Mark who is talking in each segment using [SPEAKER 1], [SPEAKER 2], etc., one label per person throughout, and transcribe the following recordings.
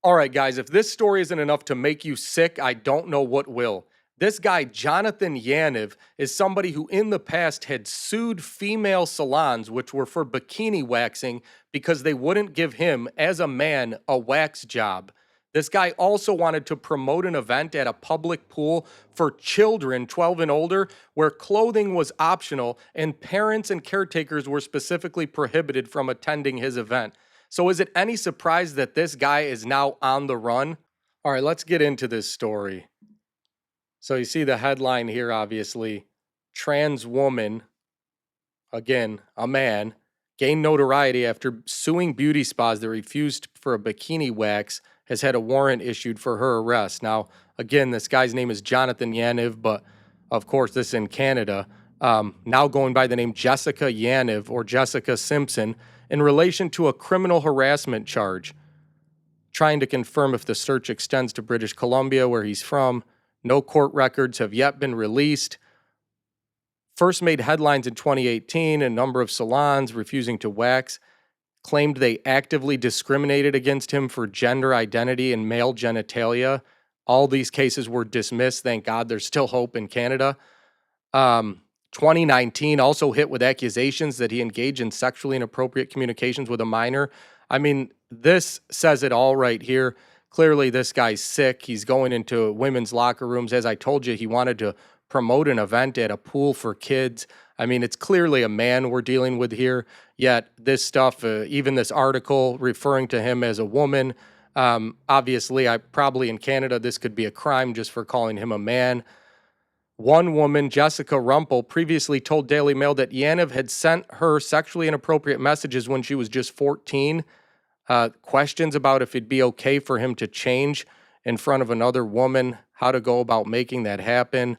[SPEAKER 1] All right, guys, if this story isn't enough to make you sick, I don't know what will. This guy, Jonathan Yaniv, is somebody who in the past had sued female salons, which were for bikini waxing, because they wouldn't give him, as a man, a wax job. This guy also wanted to promote an event at a public pool for children 12 and older where clothing was optional and parents and caretakers were specifically prohibited from attending his event. So is it any surprise that this guy is now on the run? All right, let's get into this story. So you see the headline here, obviously. Trans woman, again, a man, gained notoriety after suing beauty spas that refused for a bikini wax, has had a warrant issued for her arrest. Now, again, this guy's name is Jonathan Yaniv, but of course, this is in Canada. Now going by the name Jessica Yaniv or Jessica Simpson in relation to a criminal harassment charge, trying to confirm if the search extends to British Columbia, where he's from. No court records have yet been released. First made headlines in 2018, a number of salons refusing to wax claimed they actively discriminated against him for gender identity and male genitalia. All these cases were dismissed. Thank God there's still hope in Canada. 2019 also hit with accusations that he engaged in sexually inappropriate communications with a minor. I mean, this says it all right here. Clearly, this guy's sick. He's going into women's locker rooms. As I told you, he wanted to promote an event at a pool for kids. I mean, it's clearly a man we're dealing with here. Yet this stuff, even this article referring to him as a woman, obviously, probably in Canada, this could be a crime just for calling him a man. One woman, Jessica Rumpel, previously told Daily Mail that Yaniv had sent her sexually inappropriate messages when she was just 14. Questions about if it'd be okay for him to change in front of another woman, how to go about making that happen,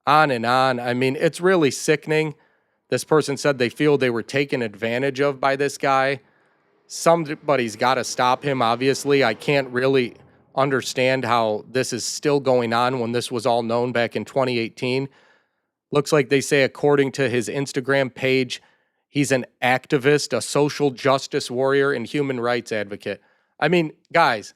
[SPEAKER 1] on and on. I mean, it's really sickening. This person said they feel they were taken advantage of by this guy. Somebody's got to stop him, obviously. I can't really understand how this is still going on when this was all known back in 2018. Looks like they say, according to his Instagram page, he's an activist, a social justice warrior, and human rights advocate. I mean, guys,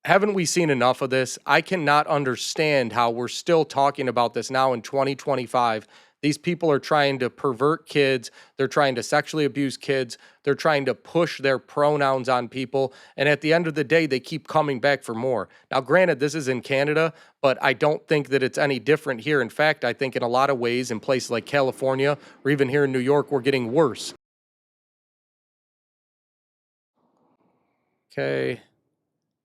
[SPEAKER 1] haven't we seen enough of this? I cannot understand how we're still talking about this now in 2025. These people are trying to pervert kids. They're trying to sexually abuse kids. They're trying to push their pronouns on people. And at the end of the day, they keep coming back for more. Now, granted, this is in Canada, but I don't think that it's any different here. In fact, I think in a lot of ways, in places like California or even here in New York, we're getting worse. Okay.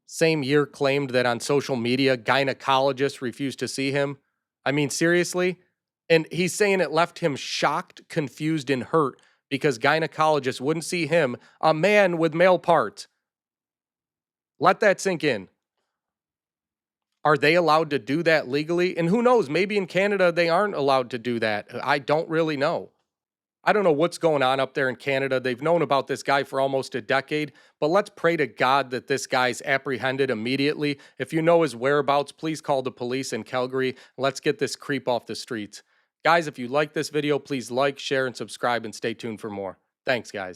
[SPEAKER 1] Same year claimed that on social media, gynecologists refused to see him. I mean, seriously? And he's saying it left him shocked, confused, and hurt because gynecologists wouldn't see him, a man with male parts. Let that sink in. Are they allowed to do that legally? And who knows, maybe in Canada they aren't allowed to do that. I don't really know. I don't know what's going on up there in Canada. They've known about this guy for almost a decade, but let's pray to God that this guy's apprehended immediately. If you know his whereabouts, please call the police in Calgary. Let's get this creep off the streets. Guys, if you like this video, please like, share, and subscribe, and stay tuned for more. Thanks, guys.